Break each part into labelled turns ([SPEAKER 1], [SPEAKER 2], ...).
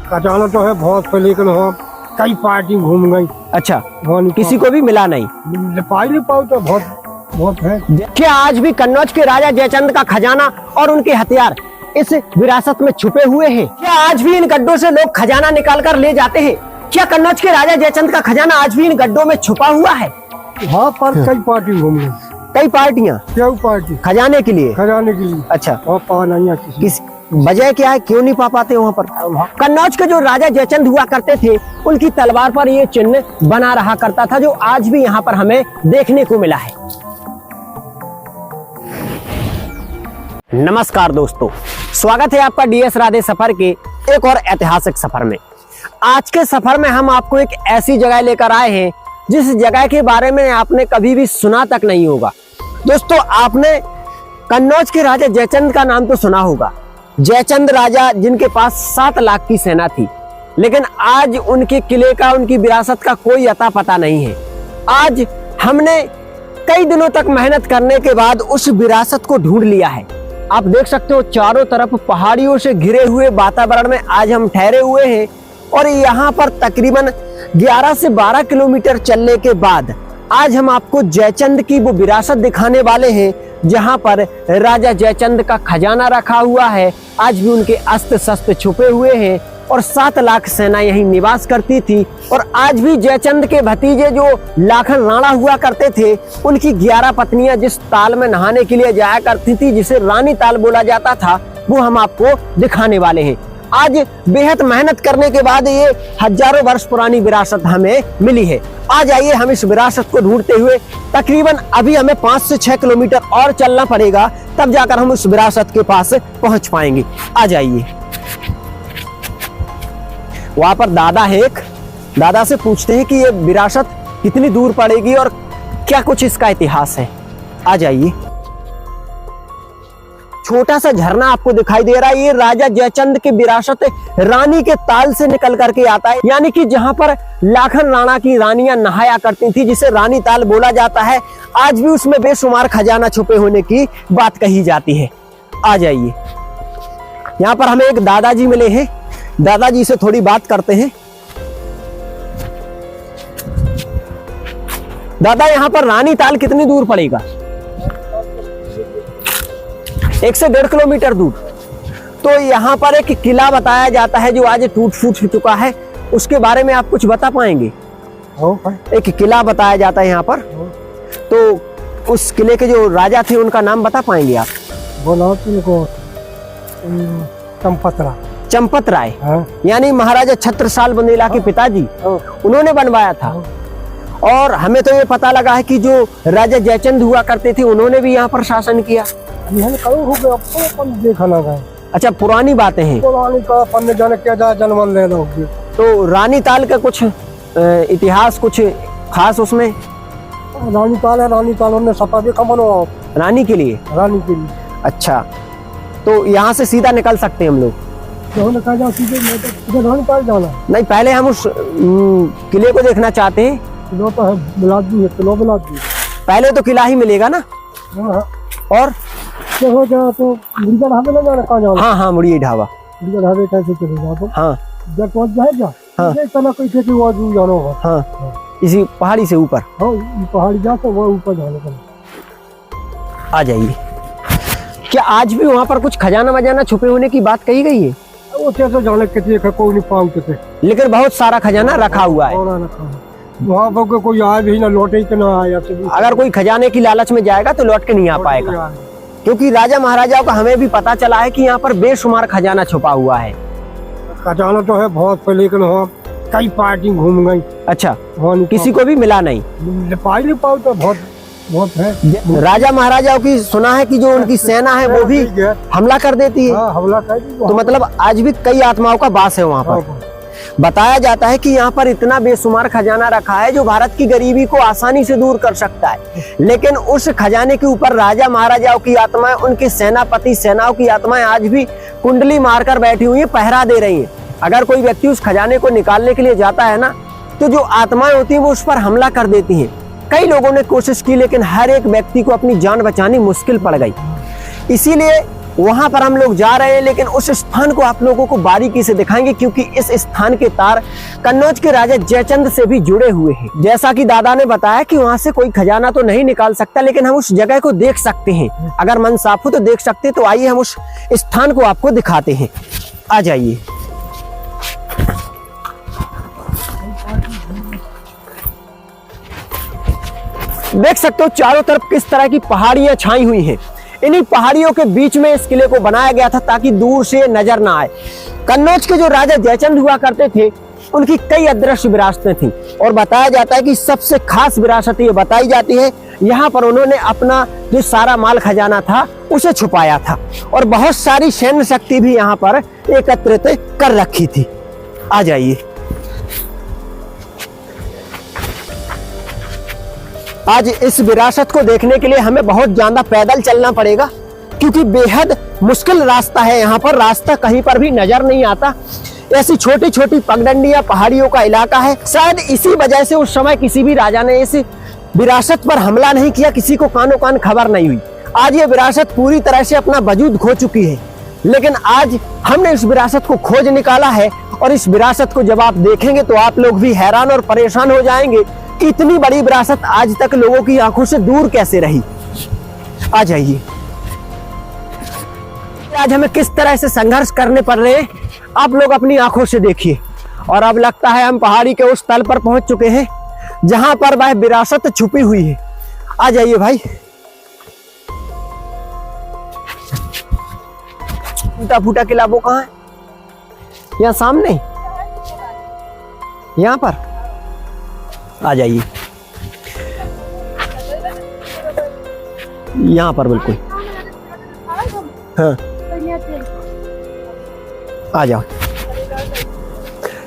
[SPEAKER 1] खजाना तो है बहुत पे, लेकिन हाँ कई पार्टी घूम गई।
[SPEAKER 2] अच्छा, किसी को भी मिला नहीं?
[SPEAKER 1] पाई नहीं पाओ तो बहुत बहुत है।
[SPEAKER 2] क्या आज भी कन्नौज के राजा जयचंद का खजाना और उनके हथियार इस विरासत में छुपे हुए हैं? क्या आज भी इन गड्ढों से लोग खजाना निकाल कर ले जाते हैं? क्या कन्नौज के राजा जयचंद का खजाना आज भी इन गड्ढों में छुपा हुआ है?
[SPEAKER 1] हाँ, पर कई पार्टी घूम गई।
[SPEAKER 2] कई पार्टियां?
[SPEAKER 1] क्या पार्टी?
[SPEAKER 2] खजाने के लिए?
[SPEAKER 1] खजाने के लिए।
[SPEAKER 2] अच्छा,
[SPEAKER 1] और पा नहीं है
[SPEAKER 2] किस वजह क्या है, क्यों नहीं पा पाते वहाँ पर? कन्नौज के जो राजा जयचंद हुआ करते थे, उनकी तलवार पर ये चिन्ह बना रहा करता था, जो आज भी यहाँ पर हमें देखने को मिला है। नमस्कार दोस्तों, स्वागत है आपका डीएस राधे सफर के एक और ऐतिहासिक सफर में। आज के सफर में हम आपको एक ऐसी जगह लेकर आए हैं जिस जगह के बारे में आपने कभी भी सुना तक नहीं होगा। दोस्तों, आपने कन्नौज के राजा जयचंद का नाम तो सुना होगा। जयचंद राजा जिनके पास 7 लाख की सेना थी, लेकिन आज उनके किले का, उनकी विरासत का कोई अता पता नहीं है। आज हमने कई दिनों तक मेहनत करने के बाद उस विरासत को ढूंढ लिया है। आप देख सकते हो चारों तरफ पहाड़ियों से घिरे हुए वातावरण में आज हम ठहरे हुए हैं और यहाँ पर तकरीबन 11 से 12 किलोमीटर चलने के बाद आज हम आपको जयचंद की वो विरासत दिखाने वाले हैं, जहां पर राजा जयचंद का खजाना रखा हुआ है। आज भी उनके अस्त्र शस्त्र छुपे हुए हैं और 7 लाख सेना यहीं निवास करती थी। और आज भी जयचंद के भतीजे जो लाखन राणा हुआ करते थे, उनकी 11 पत्नियां जिस ताल में नहाने के लिए जाया करती थी, जिसे रानी ताल बोला जाता था, वो हम आपको दिखाने वाले हैं। आज बेहद मेहनत करने के बाद ये हजारों वर्ष पुरानी विरासत हमें मिली है। आज आइए हम इस विरासत को ढूंढते हुए, तकरीबन अभी हमें 5 से 6 किलोमीटर और चलना पड़ेगा, तब जाकर हम उस विरासत के पास पहुंच पाएंगे। आ जाइए। वहां पर दादा है एक, दादा से पूछते हैं कि ये विरासत कितनी दूर पड़ेगी और क्या कुछ इसका इतिहास है। आ जाइए। छोटा सा झरना आपको दिखाई दे रहा है, ये राजा जयचंद की विरासत रानी के ताल से निकल करके आता है, यानी कि जहां पर लाखन राणा की रानियां नहाया करती थी, जिसे रानी ताल बोला जाता है। आज भी उसमें बेशुमार खजाना छुपे होने की बात कही जाती है। आ जाइए। यहाँ पर हमें एक दादाजी मिले हैं, दादाजी से थोड़ी बात करते हैं। दादा, यहाँ पर रानी ताल कितनी दूर पड़ेगा? 1 से 1.5 किलोमीटर दूर। तो यहाँ पर एक किला बताया जाता है जो आज टूट फूट चुका है, उसके बारे में आप कुछ बता पाएंगे? एक किला बताया जाता है यहाँ पर, तो उस किले के जो राजा थे उनका नाम बता पाएंगे आप?
[SPEAKER 1] चंपत राय।
[SPEAKER 2] चंपत राय, यानी महाराजा छत्रसाल बंदेला के पिताजी, उन्होंने बनवाया था। और हमें तो ये पता लगा है कि जो राजा जयचंद हुआ करते थे, उन्होंने भी यहाँ पर शासन किया।
[SPEAKER 1] देखा ना गया।
[SPEAKER 2] अच्छा, पुरानी बातें हैं।
[SPEAKER 1] पुरानी का पन्ने जाने क्या जन्म ले लो।
[SPEAKER 2] तो रानी ताल का कुछ इतिहास, कुछ खास उसमें?
[SPEAKER 1] रानी ताल है, रानी ताल ने सपा देखा बनवाओ
[SPEAKER 2] रानी के लिए।
[SPEAKER 1] रानी के लिए।
[SPEAKER 2] अच्छा, तो यहाँ से सीधा निकल सकते हैं हम लोग?
[SPEAKER 1] तो सीधे रानी ताल जाना
[SPEAKER 2] नहीं, पहले हम उस किले को देखना चाहते हैं।
[SPEAKER 1] किलो तो है, बिलादी है, किलो बिलादी।
[SPEAKER 2] पहले तो किला ही मिलेगा ना? और
[SPEAKER 1] हो जाए तो मुड़िया ढाबे ना जाना, कहाँ जाना?
[SPEAKER 2] हाँ, मुड़िया ढाबा।
[SPEAKER 1] मुड़िया ढाबे कैसे चले जाओ? तो
[SPEAKER 2] हाँ,
[SPEAKER 1] जब पहुंच जाएगा। हाँ, तना कैसे कि वो दूर जाना होगा।
[SPEAKER 2] हाँ, इसी पहाड़ी से ऊपर।
[SPEAKER 1] हाँ, पहाड़ी जाकर वो ऊपर जाने का।
[SPEAKER 2] आ जाइए। क्या आज भी वहाँ पर कुछ खजाना वजाना छुपे होने की बात कही गई है?
[SPEAKER 1] वो कैसे जाने के कोई नहीं पाते, लेकिन
[SPEAKER 2] बहुत सारा खजाना रखा हुआ है
[SPEAKER 1] वहाँ पर। कोई आया भी ना, लौटे के ना आया।
[SPEAKER 2] अगर कोई खजाने की लालच में जाएगा तो लौट के नहीं आ पाएगा, क्योंकि राजा महाराजाओं का हमें भी पता चला है कि यहाँ पर बेशुमार खजाना छुपा हुआ है। खजाना
[SPEAKER 1] तो है बहुत पे, लेकिन हाँ कई पार्टी घूम गई।
[SPEAKER 2] अच्छा, किसी को भी मिला नहीं?
[SPEAKER 1] पाई नहीं पाओ तो बहुत बहुत है।
[SPEAKER 2] राजा महाराजाओं की सुना है कि जो उनकी सेना है वो भी हमला कर देती है।
[SPEAKER 1] हमला कर दी।
[SPEAKER 2] तो मतलब आज भी कई आत्माओं का वास है वहाँ पर। बताया जाता है कि यहाँ पर इतना बेशुमार खजाना रखा है जो भारत की गरीबी को आसानी से दूर कर सकता है, लेकिन उस खजाने के ऊपर राजा महाराजाओं की आत्माएं, उनके सेनापति, सेनाओं की आत्माएं आज भी कुंडली मारकर बैठी हुई है, पहरा दे रही हैं। अगर कोई व्यक्ति उस खजाने को निकालने के लिए जाता है ना, तो जो आत्माएं होती हैं वो उस पर हमला कर देती हैं। कई लोगों ने कोशिश की, लेकिन हर एक व्यक्ति को अपनी जान बचानी मुश्किल पड़ गई। इसीलिए वहां पर हम लोग जा रहे हैं, लेकिन उस स्थान को आप लोगों को बारीकी से दिखाएंगे क्योंकि इस स्थान के तार कन्नौज के राजा जयचंद से भी जुड़े हुए हैं। जैसा कि दादा ने बताया कि वहां से कोई खजाना तो नहीं निकाल सकता, लेकिन हम उस जगह को देख सकते हैं। अगर मन साफ हो तो देख सकते हैं। तो आइए हम उस स्थान को आपको दिखाते हैं। आ जाइए। देख सकते हो चारों तरफ किस तरह की पहाड़ियां छाई हुई हैं। इन्हीं पहाड़ियों के बीच में इस किले को बनाया गया था ताकि दूर से नजर ना आए। कन्नौज के जो राजा जयचंद हुआ करते थे उनकी कई अदृश्य विरासतें थी और बताया जाता है कि सबसे खास विरासत ये बताई जाती है, यहाँ पर उन्होंने अपना जो सारा माल खजाना था उसे छुपाया था और बहुत सारी सैन्य शक्ति भी यहाँ पर एकत्रित कर रखी थी। आ जाइए। आज इस विरासत को देखने के लिए हमें बहुत ज्यादा पैदल चलना पड़ेगा क्योंकि बेहद मुश्किल रास्ता है। यहाँ पर रास्ता कहीं पर भी नजर नहीं आता। ऐसी छोटी छोटी पगडंडियां पहाड़ियों का इलाका है। शायद इसी वजह से उस समय किसी भी राजा ने इस विरासत पर हमला नहीं किया, किसी को कानो कान खबर नहीं हुई। आज ये विरासत पूरी तरह से अपना वजूद खो चुकी है, लेकिन आज हमने इस विरासत को खोज निकाला है और इस विरासत को जब आप देखेंगे तो आप लोग भी हैरान और परेशान हो जाएंगे कि इतनी बड़ी विरासत आज तक लोगों की आंखों से दूर कैसे रही। आ जाइए। आज हमें किस तरह से संघर्ष करने पड़ रहे हैं आप लोग अपनी आंखों से देखिए। और अब लगता है हम पहाड़ी के उस तल पर पहुंच चुके हैं जहां पर वह विरासत छुपी हुई है। आ जाइए भाई। टूटा फूटा किला वो कहाँ है? यहाँ सामने, यहाँ पर। आ जाइए। यहाँ पर बिल्कुल। हाँ, आ जाओ।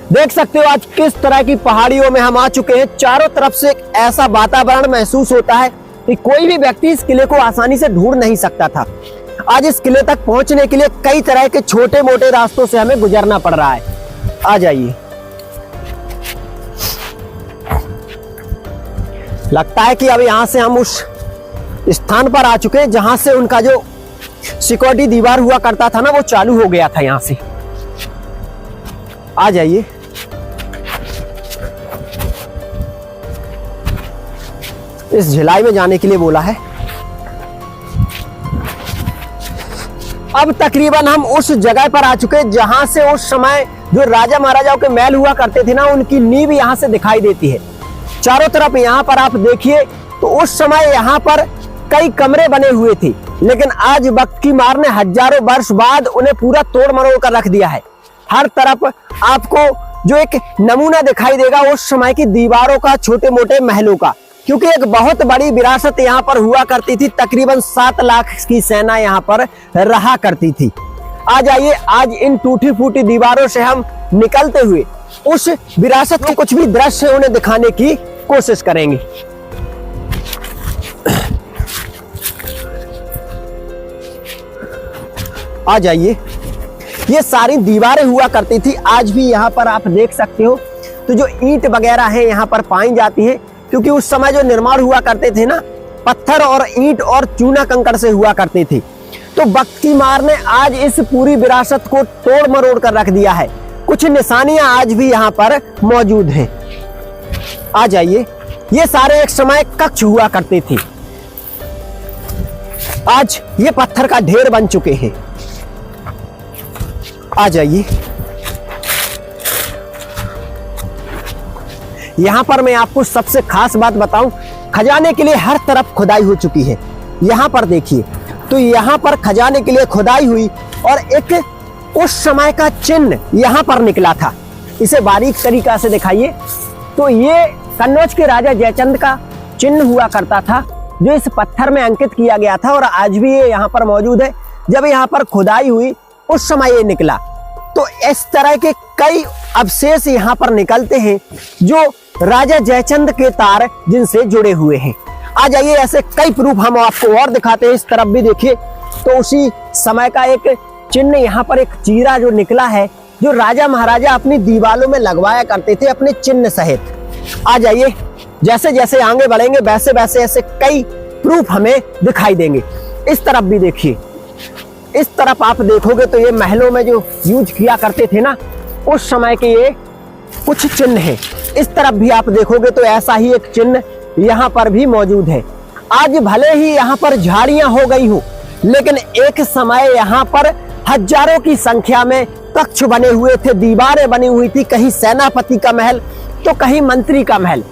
[SPEAKER 2] देख सकते हो आज किस तरह की पहाड़ियों में हम आ चुके हैं। चारों तरफ से एक ऐसा वातावरण महसूस होता है कि कोई भी व्यक्ति इस किले को आसानी से ढूंढ नहीं सकता था। आज इस किले तक पहुंचने के लिए कई तरह के छोटे मोटे रास्तों से हमें गुजरना पड़ रहा है। आ जाइए। लगता है कि अब यहां से हम उस स्थान पर आ चुके हैं जहां से उनका जो सिक्योरिटी दीवार हुआ करता था ना, वो चालू हो गया था यहां से। आ जाइए। इस झिलाई में जाने के लिए बोला है। अब तकरीबन हम उस जगह पर आ चुके हैं जहां से उस समय जो राजा महाराजाओं के महल हुआ करते थे ना, उनकी नींव यहां से दिखाई देती है। चारों तरफ यहाँ पर आप देखिए तो उस समय यहाँ पर कई कमरे बने हुए थे, लेकिन आज वक्त की मार ने हजारों वर्ष बाद उन्हें पूरा तोड़ मरोड़ कर रख दिया है। हर तरफ आपको जो एक नमूना दिखाई देगा उस समय की दीवारों का, छोटे मोटे महलों का, क्योंकि एक बहुत बड़ी विरासत यहाँ पर हुआ करती थी। तकरीबन 7 लाख की सेना यहाँ पर रहा करती थी। आ जाइए। आज इन टूटी फूटी दीवारों से हम निकलते हुए उस विरासत के कुछ भी दृश्य उन्हें दिखाने की कोशिश करेंगे। आ जाइए। ये सारी दीवारें हुआ करती थी। आज भी यहाँ पर आप देख सकते हो तो जो ईंट वगैरह है यहाँ पर पाई जाती है, क्योंकि उस समय जो निर्माण हुआ करते थे ना, पत्थर और ईंट और चूना कंकड़ से हुआ करते थे। तो वक्त की मार ने आज इस पूरी विरासत को तोड़ मरोड़ कर रख दिया है। कुछ निशानियां आज भी यहाँ पर मौजूद हैं। आ जाइए। ये सारे एक समय कक्ष हुआ करते थे, आज ये पत्थर का ढेर बन चुके हैं। आ जाइए। यहां पर मैं आपको सबसे खास बात बताऊं, खजाने के लिए हर तरफ खुदाई हो चुकी है। यहां पर देखिए तो यहां पर खजाने के लिए खुदाई हुई और एक उस समय का चिन्ह यहां पर निकला था। इसे बारीक तरीका से दिखाइए तो ये कन्नौज के राजा जयचंद का चिन्ह हुआ करता था, जो इस पत्थर में अंकित किया गया था और आज भी ये यहाँ पर मौजूद है। जब यहाँ पर खुदाई हुई उस समय ये निकला। तो इस तरह के कई अवशेष यहाँ पर निकलते हैं जो राजा जयचंद के तार जिनसे जुड़े हुए हैं। आ जाइए। ऐसे कई प्रूफ हम आपको और दिखाते हैं। इस तरफ भी देखिए तो उसी समय का एक चिन्ह, यहाँ पर एक चीरा जो निकला है, जो राजा महाराजा अपनी दीवारों में लगवाया करते थे अपने चिन्ह सहित। आ जाइए। जैसे जैसे आगे बढ़ेंगे वैसे वैसे ऐसे कई प्रूफ हमें दिखाई देंगे। इस तरफ भी देखिए। इस तरफ आप देखोगे तो ये महलों में जो यूज किया करते थे ना, उस समय के ये कुछ चिन्ह है। इस तरफ भी आप देखोगे तो ऐसा ही एक चिन्ह यहाँ पर भी मौजूद है। आज भले ही यहाँ पर झाड़ियां हो गई हो, लेकिन एक समय यहाँ पर हजारों की संख्या में कक्ष बने हुए थे, दीवारें बनी हुई थी, कहीं सेनापति का महल तो कहीं मंत्री का महल,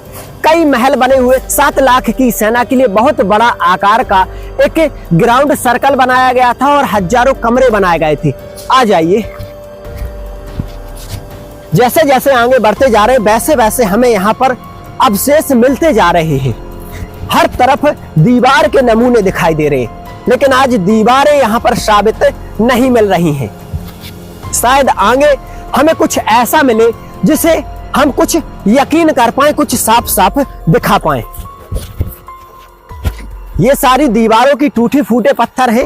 [SPEAKER 2] कई महल बने हुए। 7 लाख की सेना के लिए बहुत बड़ा आकार का एक ग्राउंड सर्कल बनाया गया था और हजारों कमरे बनाए गए थे। आ जाइए, जैसे जैसे आगे बढ़ते जा रहे हैं वैसे वैसे हमें यहाँ पर अवशेष मिलते जा रहे हैं। हर तरफ दीवार के नमूने दिखाई दे रहे हैं, लेकिन आज दीवारें यहाँ पर साबित नहीं मिल रही हैं। शायद आगे हमें कुछ ऐसा मिले जिसे हम कुछ यकीन कर पाए, कुछ साफ साफ दिखा पाए। ये सारी दीवारों की टूटे फूटे पत्थर हैं,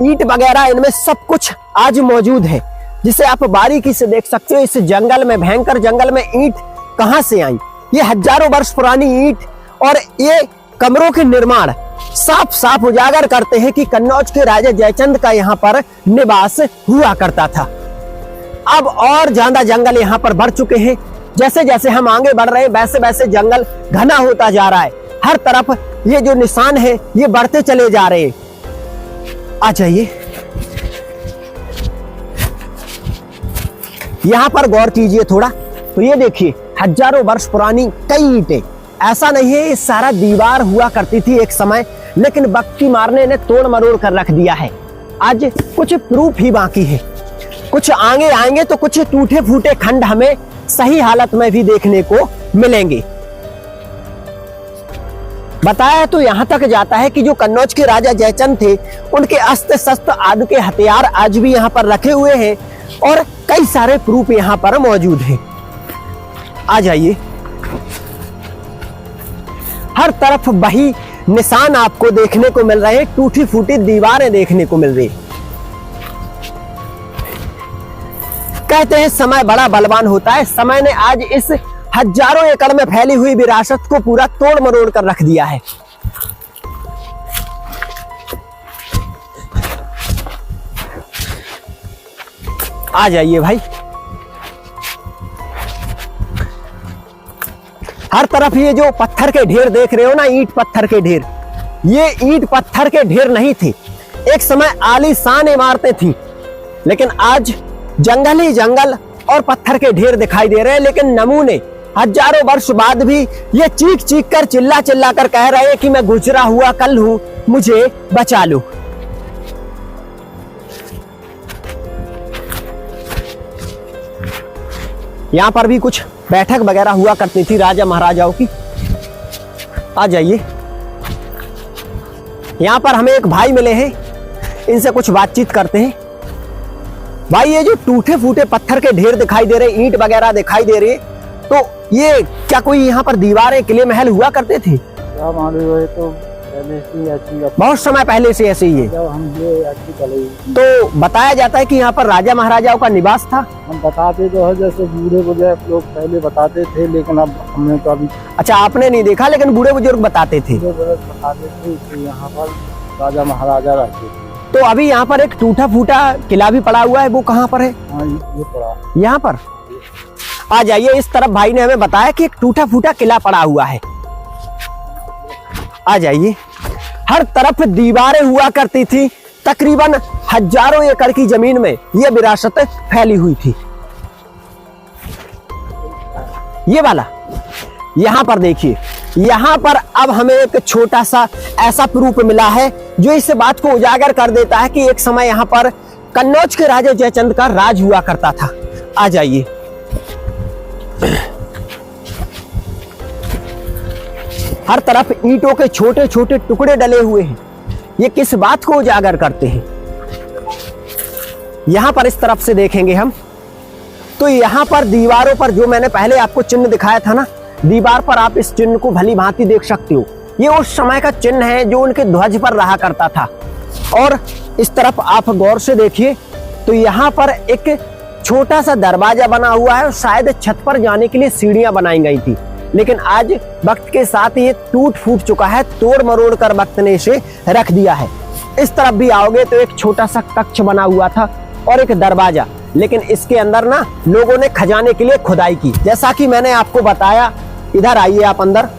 [SPEAKER 2] ईंट वगैरह इनमें सब कुछ आज मौजूद है, जिसे आप बारीकी से देख सकते हो। इस जंगल में, भयंकर जंगल में ईंट कहां से आई? ये हजारों वर्ष पुरानी ईंट और ये कमरों के निर्माण साफ साफ उजागर करते हैं कि कन्नौज के राजा जयचंद का यहाँ पर निवास हुआ करता था। अब और ज्यादा जंगल यहाँ पर बढ़ चुके हैं। जैसे जैसे हम आगे बढ़ रहे हैं वैसे वैसे जंगल घना होता जा रहा है। हर तरफ ये जो निशान है ये बढ़ते चले जा रहे हैं। आ जाइए, यहाँ पर गौर कीजिए थोड़ा, तो ये देखिए हजारों वर्ष पुरानी कई ईंटें। ऐसा नहीं है ये सारा दीवार हुआ करती थी एक समय, लेकिन वक्त की मारने ने तोड़ मरोड़ कर रख दिया है। आज कुछ प्रूफ ही बाकी है। कुछ आगे आएंगे तो कुछ टूटे फूटे खंड हमें सही हालत में भी देखने को मिलेंगे। बताया तो यहाँ तक जाता है कि जो कन्नौज के राजा जयचंद थे, उनके अस्त्र शस्त्र आदि के हथियार आज भी यहाँ पर रखे हुए हैं और कई सारे प्रूफ यहाँ पर मौजूद हैं। आ जाइए, हर तरफ वही निशान आपको देखने को मिल रहे हैं, टूटी फूटी दीवारें देखने को मिल रही। कहते हैं समय बड़ा बलवान होता है। समय ने आज इस हजारों एकड़ में फैली हुई विरासत को पूरा तोड़ मरोड़ कर रख दिया है। आ जाइए भाई, हर तरफ ये जो पत्थर के ढेर देख रहे हो ना, ईंट पत्थर के ढेर, ये ईंट पत्थर के ढेर नहीं थे। एक समय आलीशान इमारतें थी, लेकिन आज जंगल ही जंगल और पत्थर के ढेर दिखाई दे रहे हैं। लेकिन नमूने हजारों वर्ष बाद भी ये चीख चीख कर, चिल्ला चिल्ला कर कह रहे हैं कि मैं गुजरा हुआ कल हूं, मुझे बचा लो। यहां पर भी कुछ बैठक वगैरह हुआ करती थी राजा महाराजाओं की। आ जाइए, यहां पर हमें एक भाई मिले हैं, इनसे कुछ बातचीत करते हैं। भाई, ये जो टूटे फूटे पत्थर के ढेर दिखाई दे रहे, ईंट वगैरह दिखाई दे रहे, तो ये क्या कोई यहाँ पर दीवारें, किले, महल हुआ करते थे?
[SPEAKER 1] तो पहले से ऐसी,
[SPEAKER 2] बहुत समय पहले से ऐसे ही है।
[SPEAKER 1] जब हम ये ऐसी चले,
[SPEAKER 2] तो बताया जाता है कि यहाँ पर राजा महाराजाओं का निवास था।
[SPEAKER 1] हम बताते तो है, जैसे बूढ़े बुजुर्ग लोग पहले बताते थे, लेकिन अब हमने तो अभी।
[SPEAKER 2] अच्छा, आपने नहीं देखा, लेकिन बूढ़े बुजुर्ग बताते थे।
[SPEAKER 1] बताते थे कि यहाँ पर राजा महाराजा रहते थे।
[SPEAKER 2] तो अभी यहाँ पर एक टूटा फूटा किला भी पड़ा हुआ है, वो कहाँ पर है?
[SPEAKER 1] हाँ, ये पड़ा
[SPEAKER 2] यहाँ पर। आ जाइए, इस तरफ भाई ने हमें बताया कि एक टूटा फूटा किला पड़ा हुआ है। आ जाइए, हर तरफ दीवारें हुआ करती थी। तकरीबन हजारों एकड़ की जमीन में यह विरासत फैली हुई थी। ये वाला यहां पर देखिए, यहां पर अब हमें एक छोटा सा ऐसा प्रूफ मिला है जो इस बात को उजागर कर देता है कि एक समय यहां पर कन्नौज के राजा जयचंद का राज हुआ करता था। आ जाइए, हर तरफ ईंटों के छोटे छोटे टुकड़े डले हुए हैं। ये किस बात को उजागर करते हैं? यहां पर इस तरफ से देखेंगे हम, तो यहां पर दीवारों पर जो मैंने पहले आपको चिन्ह दिखाया था ना, दीवार पर आप इस चिन्ह को भली भांति देख सकते हो। ये उस समय का चिन्ह है जो उनके ध्वज पर रहा करता था। और इस तरफ आप गौर से देखिए तो यहाँ पर एक छोटा सा दरवाजा बना हुआ है और शायद छत पर जाने के लिए सीढ़ियां बनाई गई थी, लेकिन आज वक्त के साथ ये टूट फूट चुका है, तोड़ मरोड़ कर वक्त ने इसे रख दिया है। इस तरफ भी आओगे तो एक छोटा सा कक्ष बना हुआ था और एक दरवाजा, लेकिन इसके अंदर ना लोगों ने खजाने के लिए खुदाई की। जैसा कि मैंने आपको बताया, इधर आइए आप अंदर।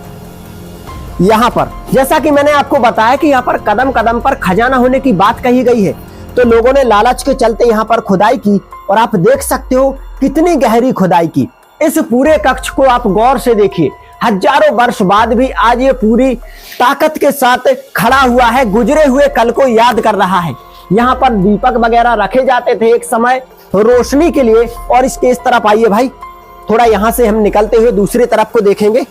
[SPEAKER 2] यहाँ पर जैसा कि मैंने आपको बताया कि यहाँ पर कदम कदम पर खजाना होने की बात कही गई है, तो लोगों ने लालच के चलते यहाँ पर खुदाई की और आप देख सकते हो कितनी गहरी खुदाई की। इस पूरे कक्ष को आप गौर से देखिए, हजारों वर्ष बाद भी आज ये पूरी ताकत के साथ खड़ा हुआ है, गुजरे हुए कल को याद कर रहा है। यहाँ पर दीपक वगैरह रखे जाते थे एक समय रोशनी के लिए। और इसके इस तरफ आइए भाई, थोड़ा यहाँ से हम निकलते हुए दूसरी तरफ को देखेंगे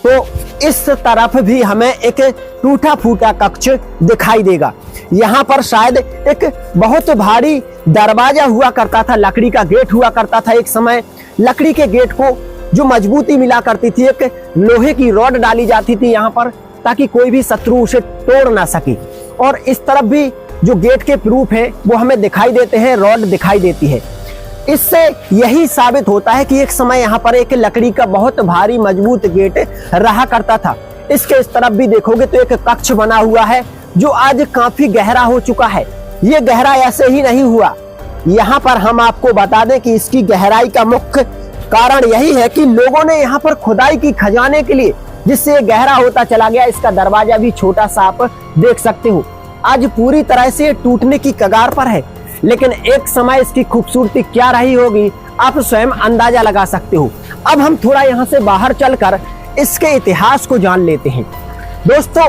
[SPEAKER 2] तो इस तरफ भी हमें एक टूटा फूटा कक्ष दिखाई देगा। यहाँ पर शायद एक बहुत भारी दरवाजा हुआ करता था, लकड़ी का गेट हुआ करता था एक समय। लकड़ी के गेट को जो मजबूती मिला करती थी, एक लोहे की रॉड डाली जाती थी यहाँ पर, ताकि कोई भी शत्रु उसे तोड़ ना सके। और इस तरफ भी जो गेट के प्रूफ है वो हमें दिखाई देते हैं, रॉड दिखाई देती है। इससे यही साबित होता है कि एक समय यहाँ पर एक लकड़ी का बहुत भारी मजबूत गेट रहा करता था। इसके इस तरफ भी देखोगे तो एक कक्ष बना हुआ है जो आज काफी गहरा हो चुका है। ये गहरा ऐसे ही नहीं हुआ, यहाँ पर हम आपको बता दें कि इसकी गहराई का मुख्य कारण यही है कि लोगों ने यहाँ पर खुदाई की खजाने के लिए, जिससे ये गहरा होता चला गया। इसका दरवाजा भी छोटा सा आप देख सकते हो, आज पूरी तरह से टूटने की कगार पर है। लेकिन एक समय इसकी खूबसूरती क्या रही होगी आप स्वयं अंदाजा लगा सकते हो। अब हम थोड़ा यहाँ से बाहर चलकर इसके इतिहास को जान लेते हैं। दोस्तों,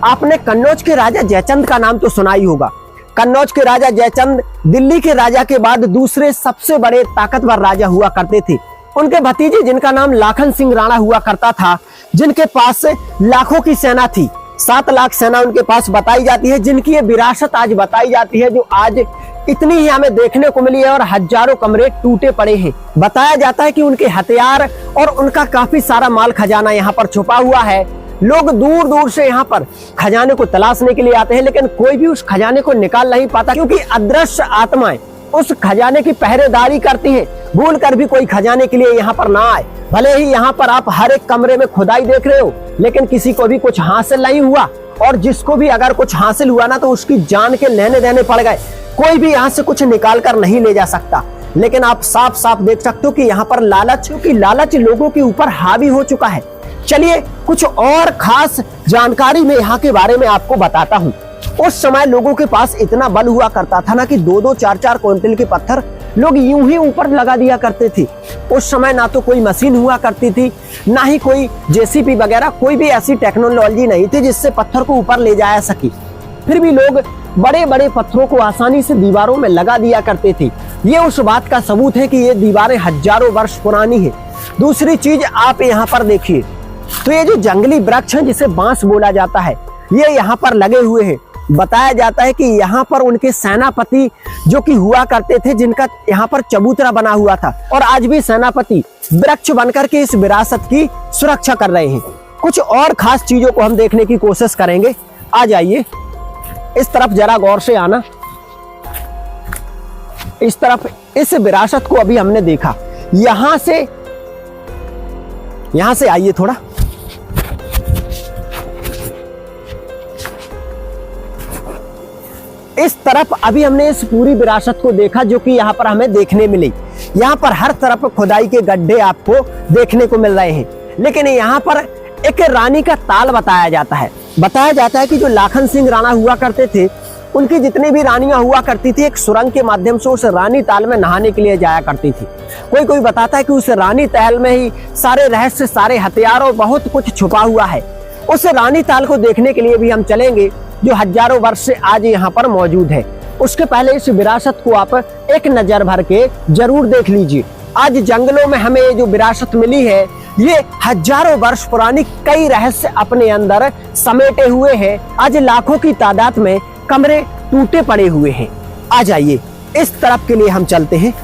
[SPEAKER 2] आपने कन्नौज के राजा जयचंद का नाम तो सुना ही होगा। कन्नौज के राजा जयचंद दिल्ली के राजा के बाद दूसरे सबसे बड़े ताकतवर राजा हुआ करते थे। उनके भतीजे जिनका नाम लाखन सिंह राणा हुआ करता था, जिनके पास लाखों की सेना थी, 7 लाख सेना उनके पास बताई जाती है, जिनकी ये विरासत आज बताई जाती है, जो आज इतनी ही हमें देखने को मिली है। और हजारों कमरे टूटे पड़े हैं। बताया जाता है कि उनके हथियार और उनका काफी सारा माल खजाना यहाँ पर छुपा हुआ है। लोग दूर दूर से यहाँ पर खजाने को तलाशने के लिए आते हैं, लेकिन कोई भी उस खजाने को निकाल नहीं पाता, क्योंकि अदृश्य आत्माएं उस खजाने की पहरेदारी करती हैं। भूल कर भी कोई खजाने के लिए यहाँ पर ना आए। भले ही यहाँ पर आप हर एक कमरे में खुदाई देख रहे हो, लेकिन किसी को भी कुछ हासिल नहीं हुआ। और जिसको भी अगर कुछ हासिल हुआ ना, तो उसकी जान के लेने देने पड़ गए। कोई भी यहाँ से कुछ निकाल कर नहीं ले जा सकता। लेकिन आप साफ साफ देख सकते हो कि यहाँ पर लालच, क्योंकि लालच लोगों के ऊपर हावी हो चुका है। चलिए कुछ और खास जानकारी मैं यहाँ के बारे में आपको बताता हूँ। उस समय लोगों के पास इतना बल हुआ करता था ना कि 2-2, 4-4 क्विंटल के पत्थर लोग यूं ही ऊपर लगा दिया करते थे। उस समय ना तो कोई मशीन हुआ करती थी, ना ही कोई जेसीबी वगैरह, कोई भी ऐसी टेक्नोलॉजी नहीं थी जिससे पत्थर को ऊपर ले जाया सके। फिर भी लोग बड़े बड़े पत्थरों को आसानी से दीवारों में लगा दिया करते थे। ये उस बात का सबूत है कि ये दीवारें हजारों वर्ष पुरानी है। दूसरी चीज आप यहाँ पर देखिए, तो ये जो जंगली वृक्ष है जिसे बांस बोला जाता है, ये यहाँ पर लगे हुए हैं। बताया जाता है कि यहाँ पर उनके सेनापति जो कि हुआ करते थे, जिनका यहाँ पर चबूतरा बना हुआ था, और आज भी सेनापति वृक्ष बनकर के इस विरासत की सुरक्षा कर रहे हैं। कुछ और खास चीजों को हम देखने की कोशिश करेंगे। आ जाइए इस तरफ, जरा गौर से आना। इस तरफ इस विरासत को अभी हमने देखा। यहां से आइए थोड़ा। इस तरफ अभी हमने इस पूरी विरासत को देखा जो कि यहाँ पर हमें देखने मिली। यहाँ पर हर तरफ खुदाई के गड्ढे आपको देखने को मिल रहे हैं। लेकिन यहाँ पर एक रानी का ताल बताया जाता है। बताया जाता है कि जो लाखन सिंह राणा हुआ करते थे, उनकी जितनी भी रानियां हुआ करती थी, एक सुरंग के माध्यम से उस रानी ताल में नहाने के लिए जाया करती थी। कोई बताता है कि उस रानी ताल में ही सारे रहस्य, सारे हथियार और बहुत कुछ छुपा हुआ है। उस रानी ताल को देखने के लिए भी हम चलेंगे, जो हजारों वर्ष से आज यहाँ पर मौजूद है। उसके पहले इस विरासत को आप एक नजर भर के जरूर देख लीजिए। आज जंगलों में हमें जो विरासत मिली है, ये हजारों वर्ष पुरानी कई रहस्य अपने अंदर समेटे हुए हैं। आज लाखों की तादाद में कमरे टूटे पड़े हुए हैं। आ जाइए इस तरफ के लिए हम चलते हैं।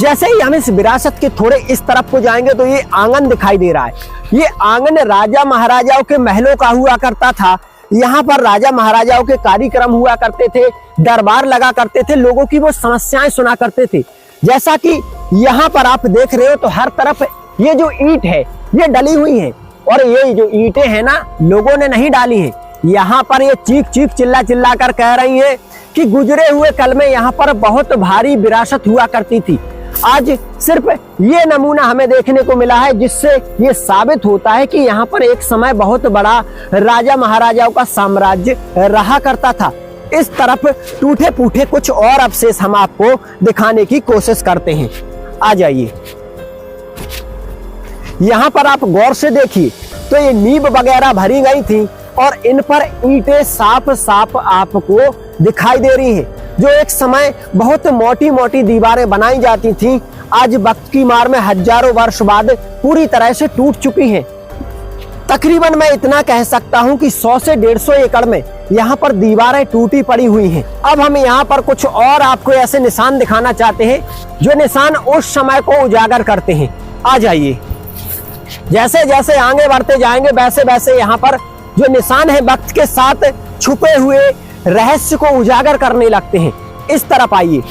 [SPEAKER 2] जैसे ही हम इस विरासत के थोड़े इस तरफ को जाएंगे तो ये आंगन दिखाई दे रहा है। ये आंगन राजा महाराजाओं के महलों का हुआ करता था। यहाँ पर राजा महाराजाओं के कार्यक्रम हुआ करते थे, दरबार लगा करते थे, लोगों की वो समस्याएं सुना करते थे। जैसा कि यहाँ पर आप देख रहे हो, तो हर तरफ ये जो ईंट है ये डली हुई है, और ये जो ईंटें हैं ना, लोगों ने नहीं डाली हैं, यहाँ पर ये चीख चीख चिल्ला चिल्ला कर कह रही हैं कि गुजरे हुए कल में यहाँ पर बहुत भारी विरासत हुआ करती थी। आज सिर्फ ये नमूना हमें देखने को मिला है, जिससे ये साबित होता है कि यहाँ पर एक समय बहुत बड़ा राजा महाराजाओं का साम्राज्य रहा करता था। इस तरफ टूटे फूटे कुछ और अवशेष हम आपको दिखाने की कोशिश करते हैं। आ जाइए, यहाँ पर आप गौर से देखिए तो ये नींव वगैरह भरी गई थी और इन पर ईंटें साफ साफ आपको दिखाई दे रही है। जो एक समय बहुत मोटी मोटी दीवारें बनाई जाती थीं, आज वक्त की मार में हजारों वर्ष बाद पूरी तरह से टूट चुकी हैं। तकरीबन मैं इतना कह सकता हूं कि 100 से 150 एकड़ में यहाँ पर दीवारें टूटी पड़ी हुई हैं। अब हम यहाँ पर कुछ और आपको ऐसे निशान दिखाना चाहते हैं जो निशान उस समय को उजागर करते हैं। आ जाइए, जैसे जैसे आगे बढ़ते जाएंगे वैसे वैसे यहाँ पर जो निशान है वक्त के साथ छुपे हुए रहस्य को उजागर करने लगते हैं। इस तरफ आइए,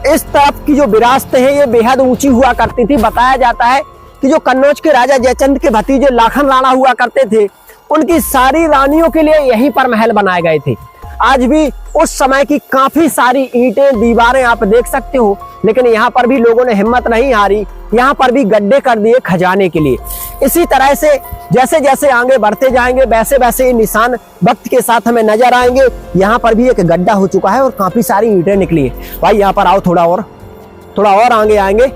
[SPEAKER 2] इस तरफ की जो विरासतें हैं ये बेहद ऊंची हुआ करती थी। बताया जाता है कि जो कन्नौज के राजा जयचंद के भतीजे लाखन राणा हुआ करते थे, उनकी सारी रानियों के लिए यहीं पर महल बनाए गए थे। आज भी उस समय की काफी सारी ईंटें दीवारें आप देख सकते हो, लेकिन यहाँ पर भी लोगों ने हिम्मत नहीं हारी, यहाँ पर भी गड्ढे कर दिए खजाने के लिए। इसी तरह से जैसे जैसे आगे बढ़ते जाएंगे वैसे वैसे ये निशान वक्त के साथ हमें नजर आएंगे। यहाँ पर भी एक गड्ढा हो चुका है और काफी सारी ईंटें निकली है। भाई यहाँ पर आओ, थोड़ा और आगे आएंगे।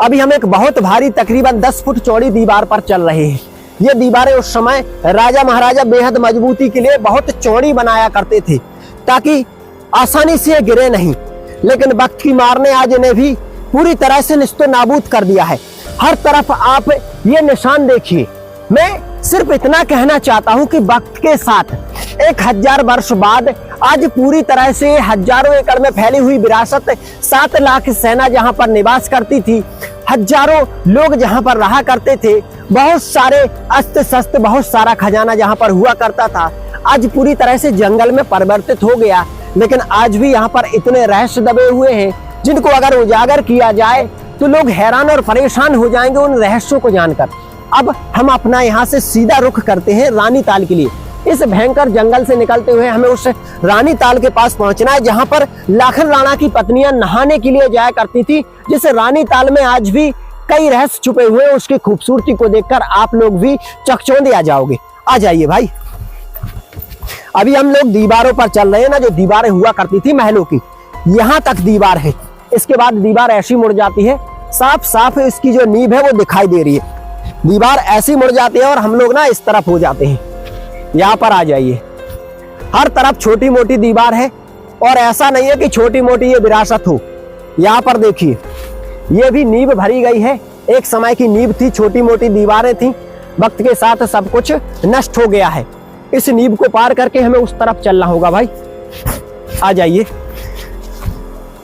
[SPEAKER 2] अभी हम एक बहुत भारी तकरीबन 10 फुट चौड़ी दीवार पर चल रहे हैं। ये दीवारें उस समय राजा महाराजा बेहद मजबूती के लिए बहुत चौड़ी बनाया करते थे ताकि आसानी से गिरे नहीं, लेकिन वक्त की मार ने आज इन्हें भी पूरी तरह से निस्तो नाबूद कर दिया है। हर तरफ आप ये निशान देखिए। मैं सिर्फ इतना कहना चाहता हूं कि वक्त के साथ 1000 वर्ष बाद आज पूरी तरह से हजारों एकड़ में फैली हुई विरासत, 7 लाख सेना जहां पर निवास करती थी, हजारों लोग जहां पर रहा करते थे, बहुत सारे अस्त्र शस्त्र, बहुत सारा खजाना जहां पर हुआ करता था, आज पूरी तरह से जंगल में परिवर्तित हो गया। लेकिन आज भी यहाँ पर इतने रहस्य दबे हुए हैं जिनको अगर उजागर किया जाए तो लोग हैरान और परेशान हो जाएंगे उन रहस्यों को जानकर। अब हम अपना यहाँ से सीधा रुख करते हैं रानी ताल के लिए। इस भयंकर जंगल से निकलते हुए हमें उस रानी ताल के पास पहुंचना है जहां पर लाखन राणा की पत्नियां नहाने के लिए जाया करती थी। जिस रानी ताल में आज भी कई रहस्य छुपे हुए, उसकी खूबसूरती को देखकर आप लोग भी चकचौंधे आ जाओगे। आ जाइए भाई, अभी हम लोग दीवारों पर चल रहे हैं ना, जो दीवारें हुआ करती थी महलों की, यहाँ तक दीवार है। इसके बाद दीवार ऐसी मुड़ जाती है, साफ साफ इसकी जो नींव है वो दिखाई दे रही है। दीवार ऐसी मुड़ जाती है और हम लोग ना इस तरफ हो जाते हैं। यहाँ पर आ जाइए, हर तरफ छोटी मोटी दीवार है और ऐसा नहीं है कि छोटी मोटी ये विरासत हो। यहाँ पर देखिए, ये भी नींव भरी गई है। एक समय की नींव थी, छोटी मोटी दीवारें थी, वक्त के साथ सब कुछ नष्ट हो गया है। इस नींव को पार करके हमें उस तरफ चलना होगा भाई। आ जाइए,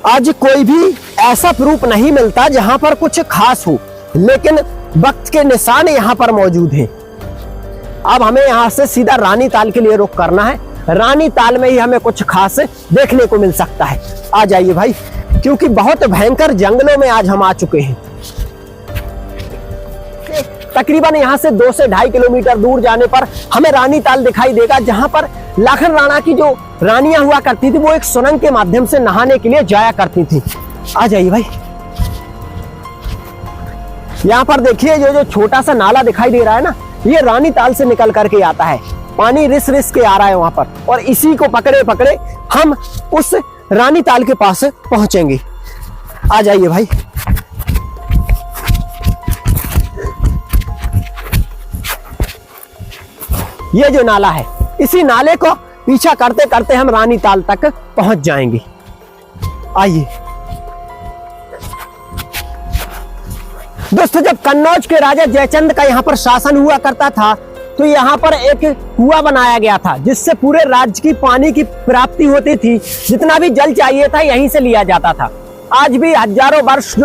[SPEAKER 2] आज कोई भी ऐसा प्रूफ नहीं मिलता जहां पर कुछ खास हो, लेकिन वक्त के निशान यहाँ पर मौजूद हैं। अब हमें यहाँ से सीधा रानी ताल के लिए रुख करना है। रानी ताल में ही हमें कुछ खास देखने को मिल सकता है। आ जाइए भाई, क्योंकि बहुत भयंकर जंगलों में आज हम आ चुके हैं। तकरीबन यहाँ से 2 से 2.5 किलोमीटर दूर जाने पर हमें रानी ताल दिखाई देगा, जहां पर लाखन राणा की जो रानियां हुआ करती थी वो एक सुरंग के माध्यम से नहाने के लिए जाया करती थी। आ जाइए भाई, यहाँ पर देखिए जो छोटा सा नाला दिखाई दे रहा है ना, ये रानी ताल से निकल करके आता है। पानी रिस रिस के आ रहा है वहां पर, और इसी को पकड़े पकड़े हम उस रानी ताल के पास पहुंचेंगे। आ जाइए भाई, ये जो नाला है, इसी नाले को पीछा करते करते हम रानी ताल तक पहुंच जाएंगे। आइए दोस्तों, जब कन्नौज के राजा जयचंद का यहाँ पर शासन हुआ करता था तो यहाँ पर एक कुआं बनाया गया था, जिससे पूरे राज्य की पानी की प्राप्ति होती थी। जितना भी जल चाहिए था यहीं से लिया जाता था। आज भी हजारों वर्ष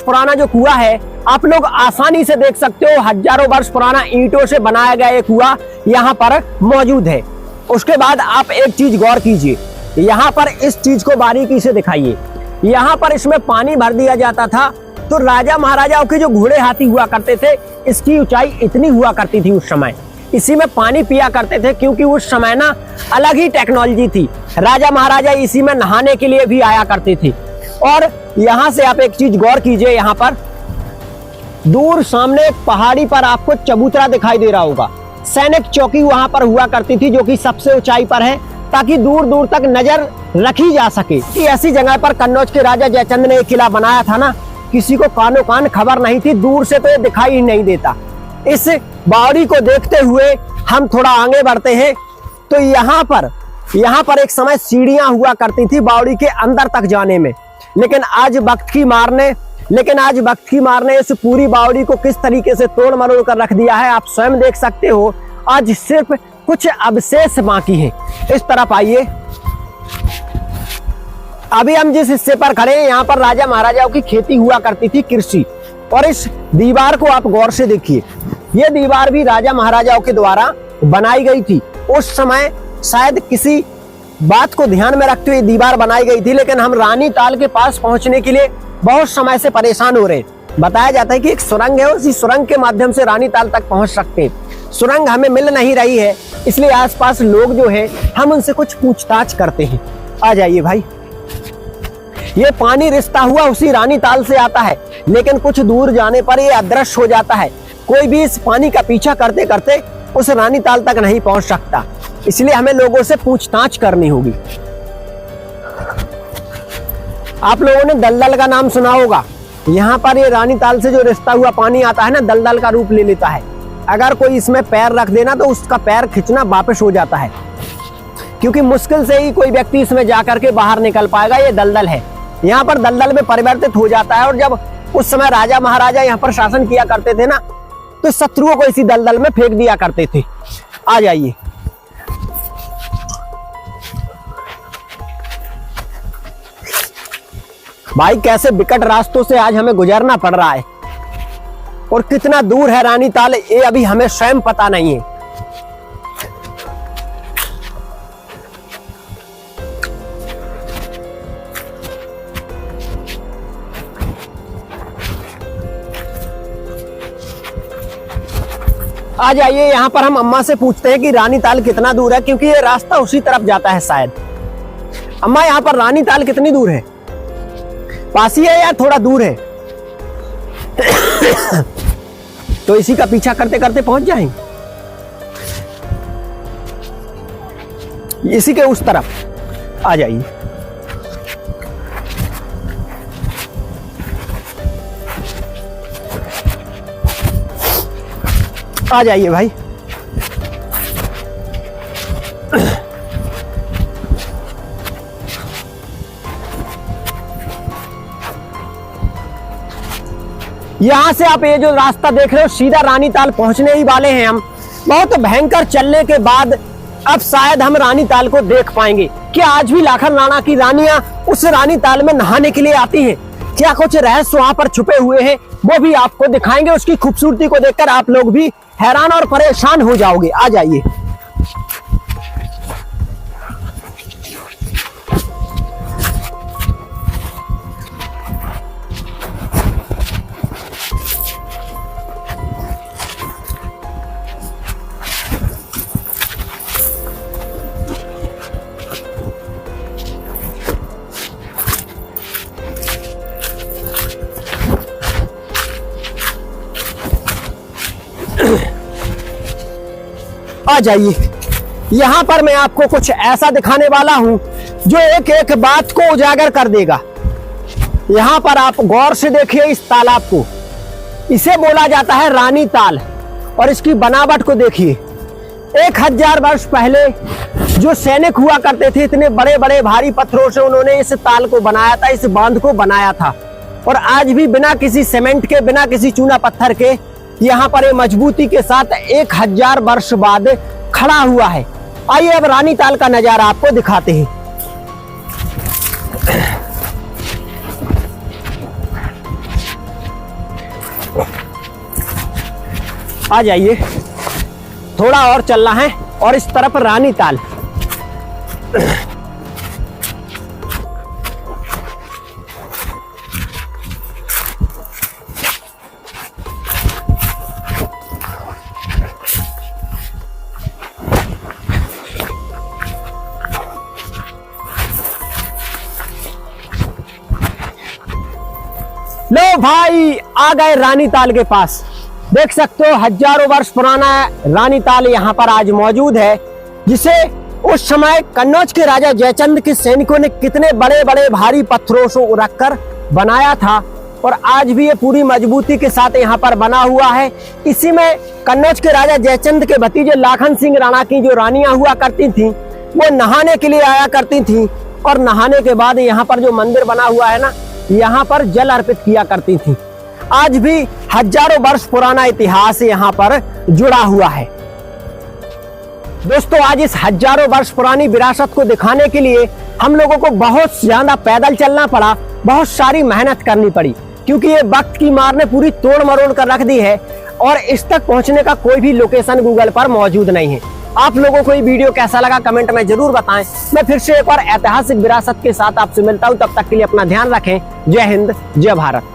[SPEAKER 2] पुराना जो कुआं है, आप लोग आसानी से देख सकते हो। हजारों वर्ष पुराना ईंटों से बनाया गया एक कुआं यहाँ पर मौजूद है। उसके बाद आप एक चीज गौर कीजिए, यहाँ पर इस चीज को बारीकी से दिखाइए। यहाँ पर इसमें पानी भर दिया जाता था तो राजा महाराजाओं के जो घोड़े हाथी हुआ करते थे, इसकी ऊंचाई इतनी हुआ करती थी उस समय। इसी में पानी पिया करते थे, क्योंकि उस समय ना अलग ही टेक्नोलॉजी थी। राजा महाराजा इसी में नहाने के लिए भी आया करते थे। और यहाँ से आप एक चीज गौर कीजिए, यहाँ पर दूर सामने एक पहाड़ी पर आपको चबूतरा दिखाई दे रहा होगा। सैनिक चौकी वहां पर हुआ करती थी, जो कि सबसे ऊंचाई पर है, ताकि दूर दूर तक नजर रखी जा सके। कि ऐसी जगह पर कन्नौज के राजा जयचंद ने एक किला बनाया था ना, किसी को कानो कान खबर नहीं थी, दूर से तो ये दिखाई ही नहीं देता। इस बावड़ी को देखते हुए हम थोड़ा आगे बढ़ते हैं, तो यहाँ पर एक समय सीढ़ियां हुआ करती थी बावड़ी के अंदर तक जाने में। लेकिन आज वक्त की मार ने इस पूरी बावड़ी को किस तरीके से तोड़ मरोड़ कर रख दिया है, आप स्वयं देख सकते हो। आज सिर्फ कुछ अवशेष बाकी हैं। इस तरफ आइए। अभी हम जिस हिस्से पर खड़े हैं, यहाँ पर राजा महाराजाओं की खेती हुआ करती थी, कृषि। और इस दीवार को आप गौर से देखिए, ये दीवार भी राजा महाराजाओं के द्वारा बनाई गई थी। उस समय शायद किसी बात को ध्यान में रखते हुए दीवार बनाई गई थी, लेकिन हम रानी ताल के पास पहुंचने के लिए बहुत समय से परेशान हो रहे हैं। बताया जाता है कि एक सुरंग है, उसी सुरंग के माध्यम से रानी ताल तक पहुंच सकते हैं। सुरंग हमें मिल नहीं रही है, इसलिए आसपास लोग जो है हम उनसे कुछ पूछताछ करते हैं। आ जाइए भाई। ये पानी रिसता हुआ उसी रानी ताल से आता है, लेकिन कुछ दूर जाने पर ये अदृश्य हो जाता है। कोई भी इस पानी का पीछा करते करते उस रानी ताल तक नहीं पहुंच सकता, इसलिए हमें लोगों से पूछताछ करनी होगी। आप लोगों ने दलदल का नाम सुना होगा। यहाँ पर ये रानी ताल से जो रिसता हुआ पानी आता है ना, दलदल का रूप ले लेता है। अगर कोई इसमें पैर रख देना तो उसका पैर खिंचना वापस हो जाता है, क्योंकि मुश्किल से ही कोई व्यक्ति इसमें जाकर के बाहर निकल पाएगा। ये दलदल है, यहाँ पर दलदल में परिवर्तित हो जाता है। और जब उस समय राजा महाराजा यहाँ पर शासन किया करते थे ना, तो शत्रुओं को इसी दलदल में फेंक दिया करते थे। आ जाइए। भाई कैसे विकट रास्तों से आज हमें गुजरना पड़ रहा है, और कितना दूर है रानी ताल, ये अभी हमें स्वयं पता नहीं है। आ जाइए। यहाँ पर हम अम्मा से पूछते हैं कि रानी ताल कितना दूर है, क्योंकि ये रास्ता उसी तरफ जाता है शायद। अम्मा, यहाँ पर रानी ताल कितनी दूर है? पास ही है या थोड़ा दूर है? तो इसी का पीछा करते करते पहुंच जाएंगे, इसी के उस तरफ। आ जाइए। आ जाइए भाई। यहां से आप ये जो रास्ता देख रहे हो, सीधा रानी ताल पहुंचने ही वाले हैं हम। बहुत भयंकर चलने के बाद अब शायद हम रानी ताल को देख पाएंगे। क्या आज भी लाखन राणा की रानियां उस रानी ताल में नहाने के लिए आती हैं? क्या कुछ रहस्य वहां पर छुपे हुए हैं, वो भी आपको दिखाएंगे। उसकी खूबसूरती को देखकर आप लोग भी हैरान और परेशान हो जाओगे। आ जाइए। आ जाइए। यहां पर मैं आपको कुछ ऐसा दिखाने वाला हूं जो एक एक बात को उजागर कर देगा। यहां पर आप गौर से देखिए इस तालाब को। इसे बोला जाता है रानी ताल, और इसकी बनावट को देखिए। 1000 वर्ष पहले जो सैनिक हुआ करते थे, इतने बड़े बड़े भारी पत्थरों से उन्होंने इस ताल को बनाया था, इस बांध को बनाया था। और आज भी बिना किसी सीमेंट के, बिना किसी चूना पत्थर के, यहाँ पर ये मजबूती के साथ 1000 वर्ष बाद खड़ा हुआ है। आइए अब रानी ताल का नजारा आपको दिखाते हैं। आ जाइए। थोड़ा और चलना है, और इस तरफ रानी ताल। लो भाई, आ गए रानीताल के पास। देख सकते हो हजारों वर्ष पुराना रानीताल यहाँ पर आज मौजूद है, जिसे उस समय कन्नौज के राजा जयचंद के सैनिकों ने कितने बड़े बड़े भारी पत्थरों से रखकर बनाया था और आज भी ये पूरी मजबूती के साथ यहाँ पर बना हुआ है। इसी में कन्नौज के राजा जयचंद के भतीजे लाखन सिंह राणा की जो रानियां हुआ करती थीं, वो नहाने के लिए आया करती थीं और नहाने के बाद यहाँ पर जो मंदिर बना हुआ है ना, यहाँ पर जल अर्पित किया करती थीं। आज भी हजारों वर्ष पुराना इतिहास यहाँ पर जुड़ा हुआ है। दोस्तों, आज इस हजारों वर्ष पुरानी विरासत को दिखाने के लिए हम लोगों को बहुत ज्यादा पैदल चलना पड़ा, बहुत सारी मेहनत करनी पड़ी, क्योंकि ये वक्त की मार ने पूरी तोड़ मरोड़ कर रख दी है और इस तक पहुंचने का कोई भी लोकेशन गूगल पर मौजूद नहीं है। आप लोगों को ये वीडियो कैसा लगा कमेंट में जरूर बताएं। मैं फिर से एक बार ऐतिहासिक विरासत के साथ आपसे मिलता हूं, तब तक के लिए अपना ध्यान रखें। जय हिंद, जय भारत।